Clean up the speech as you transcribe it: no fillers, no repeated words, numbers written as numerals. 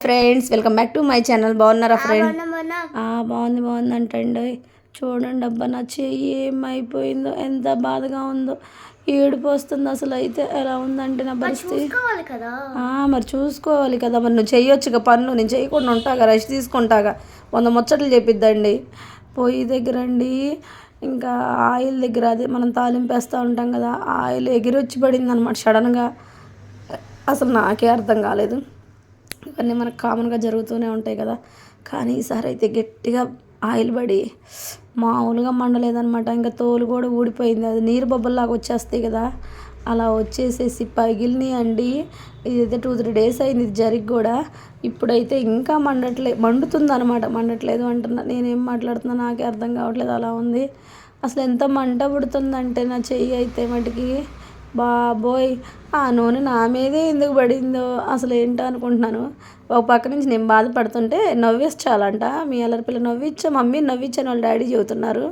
Friends welcome back to my channel. బాగున్నారా friend? బాగుంది అంటండి. చూడండి అబ్బా, నా చెయ్యి ఏమైపోయిందో, ఎంత బాధగా ఉందో, ఏడుపు వస్తుంది అసలు. అయితే ఎలా ఉందంటే నా పరిస్థితి. మరి చూసుకోవాలి కదా. మరి నువ్వు చెయ్యొచ్చుగా పనులు, నేను చేయకుండా ఉంటాగా, రెస్ట్ తీసుకుంటాగా. 100 ముచ్చట్లు చెప్పిద్దండి. పొయ్యి దగ్గర అండి, ఇంకా ఆయిల్ దగ్గర, అది మనం తాలింపేస్తూ ఉంటాం కదా, ఆయిల్ ఎగిరొచ్చి పడింది అనమాట సడన్గా. అసలు నాకే అర్థం కాలేదు. ఇవన్నీ మనకు కామన్గా జరుగుతూనే ఉంటాయి కదా. కానీ ఈసారి అయితే గట్టిగా ఆయిల్ పడి మామూలుగా మండలేదనమాట. ఇంకా తోలు కూడా ఊడిపోయింది. అది నీరు బొబ్బల్లాగా వచ్చేస్తాయి కదా, అలా వచ్చేసేసి పగిలినాయి అండి. ఇదైతే 2-3 డేస్ అయింది ఇది జరిగి కూడా. ఇప్పుడైతే ఇంకా మండుతుంది అనమాట. మండట్లేదు అంటున్నా, నేనేం మాట్లాడుతున్నా నాకే అర్థం కావట్లేదు, అలా ఉంది. అసలు ఎంత మంట పుడుతుందంటే నా చెయ్యి అయితే మటుకి, బాబోయ్, ఆ నూనె నా మీదే ఎందుకు పడిందో అసలు ఏంటో అనుకుంటున్నాను. ఒక పక్క నుంచి నేను బాధపడుతుంటే నవ్వించాలంట. మీ అల్లరి పిల్ల నవ్వించా మమ్మీ, నవ్వించాను వాళ్ళ డాడీ చెబుతున్నారు.